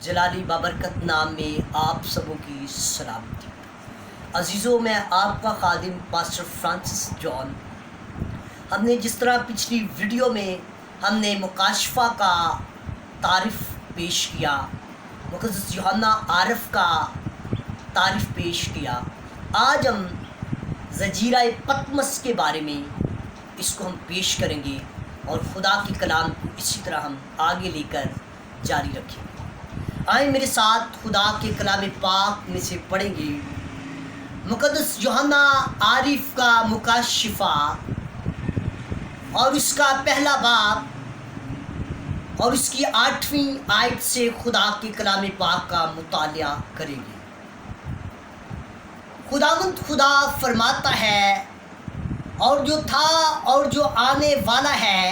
جلالی بابرکت نام میں آپ سبوں کی سلامتی۔ عزیزوں، میں آپ کا خادم پاسٹر فرانسس جان۔ ہم نے جس طرح پچھلی ویڈیو میں ہم نے مکاشفہ کا تعارف پیش کیا، مقدس یوحنا عارف کا تعارف پیش کیا، آج ہم زجیرہ پتمس کے بارے میں اس کو ہم پیش کریں گے اور خدا کے کلام کو اسی طرح ہم آگے لے کر جاری رکھیں گے۔ آئیں میرے ساتھ خدا کے کلام پاک میں سے پڑھیں گے مقدس یوحنا عارف کا مکاشفہ اور اس کا پہلا باب اور اس کی 8ویں آیت سے خدا کے کلام پاک کا مطالعہ کریں گے۔ خداوند خدا فرماتا ہے، اور جو تھا اور جو آنے والا ہے،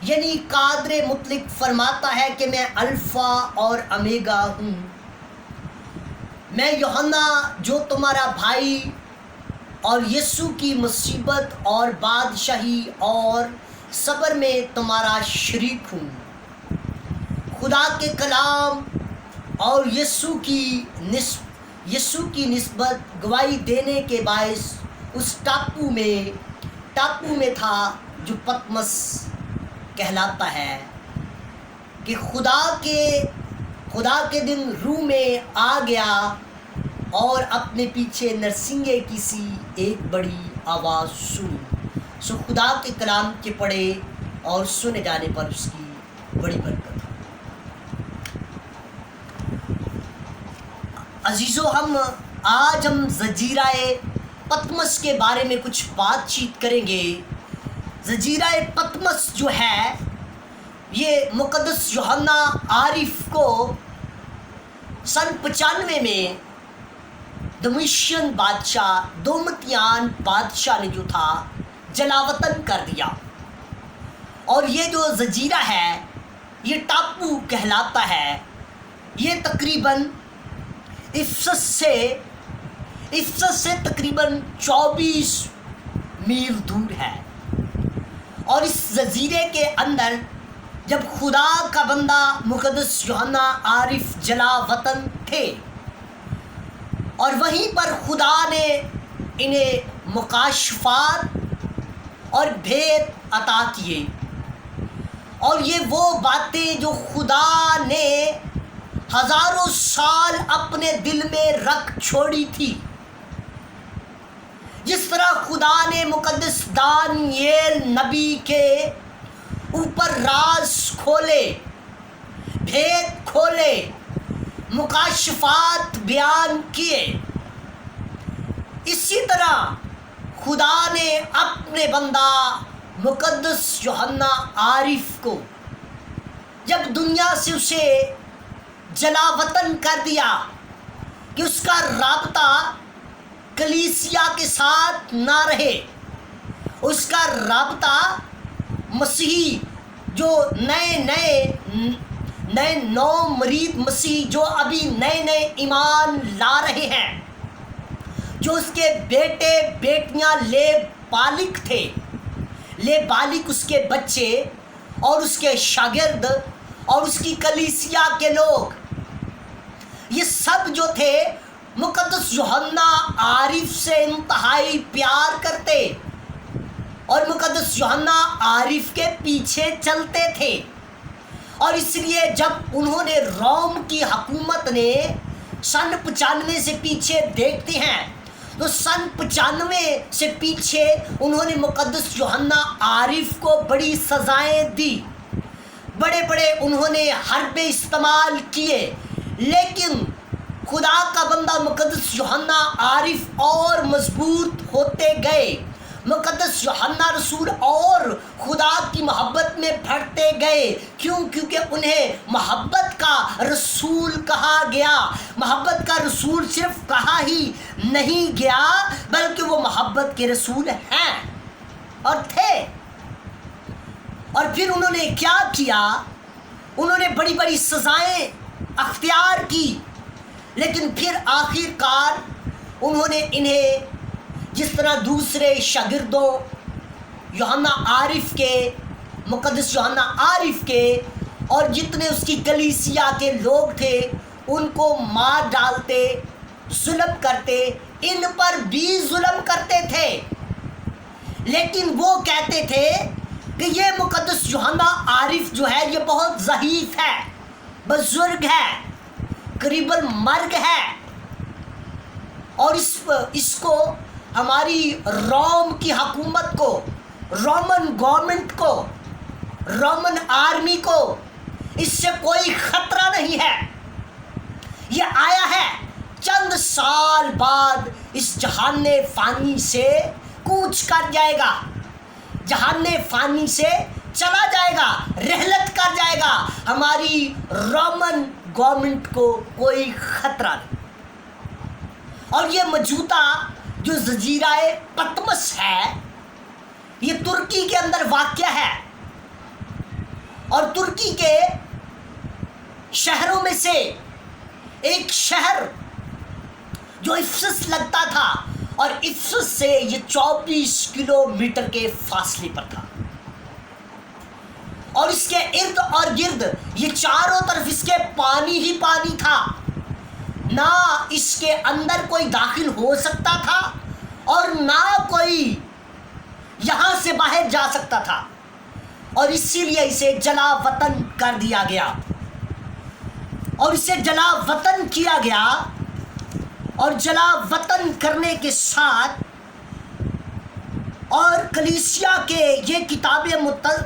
یعنی قادر مطلق فرماتا ہے کہ میں الفا اور امیگا ہوں۔ میں یوحنا جو تمہارا بھائی اور یسوع کی مصیبت اور بادشاہی اور صبر میں تمہارا شریک ہوں۔ خدا کے کلام اور یسوع کی نسبت گواہی دینے کے باعث اس ٹاپو میں تھا جو پتمس کہلاتا ہے، کہ خدا کے دن روح میں آ گیا اور اپنے پیچھے نرسنگے کی سی ایک بڑی آواز سنی۔ سو خدا کے کلام کے پڑھے اور سنے جانے پر اس کی بڑی برکت۔ عزیزو، آج ہم زجیرہ پتمس کے بارے میں کچھ بات چیت کریں گے۔ زجیرہ پتمس جو ہے، یہ مقدس یوحنا عارف کو سن 95 میں دمیشین بادشاہ دومتیان بادشاہ نے جو تھا جلاوطن کر دیا، اور یہ جو زجیرہ ہے یہ ٹاپو کہلاتا ہے۔ یہ تقریباً افسس سے تقریباً 24 میل دور ہے، اور اس جزیرے کے اندر جب خدا کا بندہ مقدس یوحنا عارف جلا وطن تھے، اور وہیں پر خدا نے انہیں مکاشفات اور بھید عطا کیے، اور یہ وہ باتیں جو خدا نے ہزاروں سال اپنے دل میں رکھ چھوڑی تھی، جس طرح خدا نے مقدس دانییل نبی کے اوپر راز کھولے، بھید کھولے، مکاشفات بیان کیے، اسی طرح خدا نے اپنے بندہ مقدس یوحنا عارف کو جب دنیا سے اسے جلا وطن کر دیا کہ اس کا رابطہ کلیسیا کے ساتھ نہ رہے، اس کا رابطہ مسیحی جو نئے نو مرید مسیح جو ابھی نئے ایمان لا رہے ہیں، جو اس کے بیٹے بیٹیاں لے بالغ اس کے بچے اور اس کے شاگرد اور اس کی کلیسیا کے لوگ، یہ سب جو تھے مقدس یوحنا عارف سے انتہائی پیار کرتے اور مقدس یوحنا عارف کے پیچھے چلتے تھے۔ اور اس لیے جب انہوں نے روم کی حکومت نے سن 95 سے پیچھے دیکھتے ہیں، تو سن 95 سے پیچھے انہوں نے مقدس یوحنا عارف کو بڑی سزائیں دی، بڑے انہوں نے حربے استعمال کیے، لیکن خدا کا بندہ مقدس یوحنا عارف اور مضبوط ہوتے گئے، مقدس یوحنا رسول اور خدا کی محبت میں بڑھتے گئے۔ کیونکہ انہیں محبت کا رسول کہا گیا۔ محبت کا رسول صرف کہا ہی نہیں گیا، بلکہ وہ محبت کے رسول ہیں اور تھے۔ اور پھر انہوں نے کیا کیا؟ انہوں نے بڑی سزائیں اختیار کی، لیکن پھر آخر کار انہوں نے انہیں جس طرح دوسرے شاگردوں یوحنا عارف کے، مقدس یوحنا عارف کے اور جتنے اس کی کلیسیا کے لوگ تھے ان کو مار ڈالتے، ظلم کرتے، ان پر بھی ظلم کرتے تھے، لیکن وہ کہتے تھے کہ یہ مقدس یوحنا عارف جو ہے یہ بہت ضعیف ہے، بزرگ ہے، قریباً مرگ ہے، اور اس کو ہماری روم کی حکومت کو، رومن گورنمنٹ کو، رومن آرمی کو اس سے کوئی خطرہ نہیں ہے، یہ آیا ہے چند سال بعد اس جہان فانی سے کوچ کر جائے گا، جہان فانی سے چلا جائے گا، رحلت کر جائے گا، ہماری رومن گورنمنٹ کو کوئی خطرہ نہیں۔ اور یہ موجودہ جو جزیرہ پطمس ہے یہ ترکی کے اندر واقع ہے، اور ترکی کے شہروں میں سے ایک شہر جو افسس لگتا تھا، اور افسس سے یہ 24 کلومیٹر کے فاصلے پر تھا، اور اس کے ارد اور گرد یہ چاروں طرف اس کے پانی ہی پانی تھا، نہ اس کے اندر کوئی داخل ہو سکتا تھا اور نہ کوئی یہاں سے باہر جا سکتا تھا، اور اسی لیے اسے جلا وطن کر دیا گیا، اور اسے جلا وطن کیا گیا، اور جلا وطن کرنے کے ساتھ اور کلیسیا کے یہ کتاب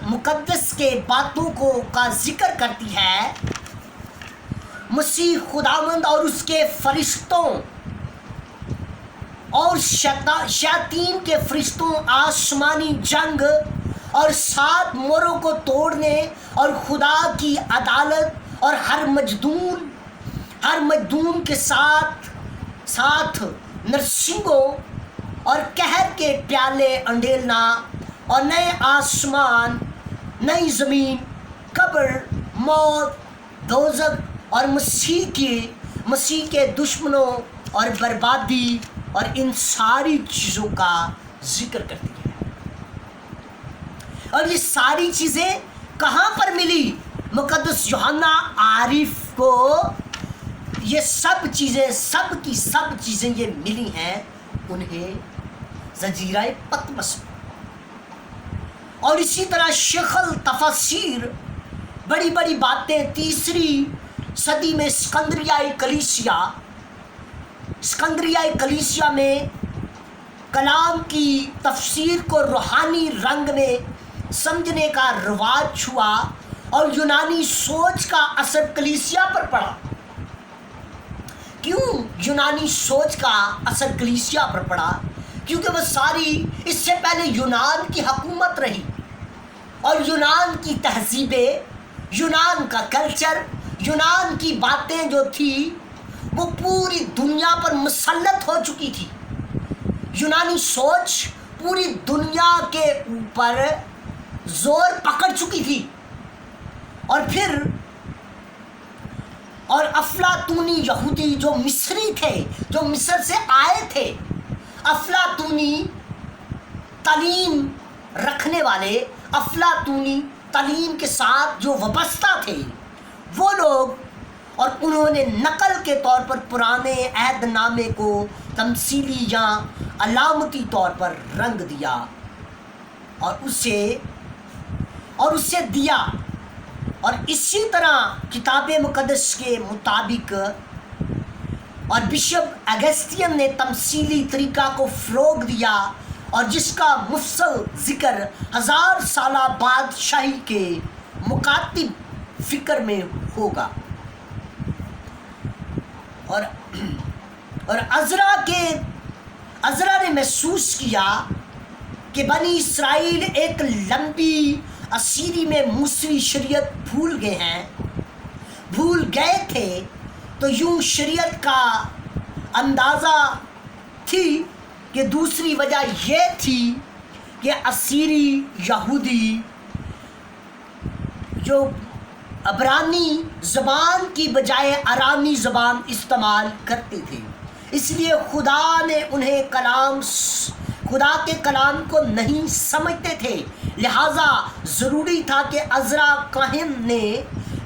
مقدس کے باتوں کا ذکر کرتی ہے، مسیح خداوند اور اس کے فرشتوں اور شیاطین کے فرشتوں آسمانی جنگ اور 7 موروں کو توڑنے اور خدا کی عدالت اور ہر مجدون کے ساتھ نرسنگوں اور قہر کے پیالے انڈیلنا، اور نئے آسمان، نئی زمین، قبر، موت، دوزخ اور مسیح کے دشمنوں اور بربادی اور ان ساری چیزوں کا ذکر کرتی ہے۔ اور یہ ساری چیزیں کہاں پر ملی؟ مقدس یوحنا عارف کو یہ سب چیزیں یہ ملی ہیں انہیں جزیرہ پطمس میں۔ اور اسی طرح شیخ التفاسیر بڑی بڑی باتیں 3 صدی میں اسکندریہ کلیسیا میں کلام کی تفسیر کو روحانی رنگ میں سمجھنے کا رواج ہوا، اور یونانی سوچ کا اثر کلیسیا پر پڑا۔ کیوں یونانی سوچ کا اثر کلیسیا پر پڑا؟ کیونکہ وہ ساری اس سے پہلے یونان کی حکومت رہی، اور یونان کی تہذیبیں، یونان کا کلچر، یونان کی باتیں جو تھی وہ پوری دنیا پر مسلط ہو چکی تھی۔ یونانی سوچ پوری دنیا کے اوپر زور پکڑ چکی تھی، اور افلاطونی یہودی جو مصری تھے، جو مصر سے آئے تھے، افلاطونی تعلیم رکھنے والے، افلاطونی تعلیم کے ساتھ جو وابستہ تھے وہ لوگ، اور انہوں نے نقل کے طور پر پرانے عہد نامے کو تمثیلی یا علامتی طور پر رنگ دیا اور اسے دیا، اور اسی طرح کتاب مقدس کے مطابق اور بشپ اگسطین نے تمثیلی طریقہ کو فروغ دیا، اور جس کا مفصل ذکر 1000 سالہ بادشاہی کے مکاتب فکر میں ہوگا۔ اور عزرا نے محسوس کیا کہ بنی اسرائیل ایک لمبی اسیری میں موسوی شریعت بھول گئے تھے، تو یوں شریعت کا اندازہ تھی کہ دوسری وجہ یہ تھی کہ اسیری یہودی جو عبرانی زبان کی بجائے ارامی زبان استعمال کرتے تھے، اس لیے خدا کے کلام کو نہیں سمجھتے تھے، لہٰذا ضروری تھا کہ عزرا کاہن نے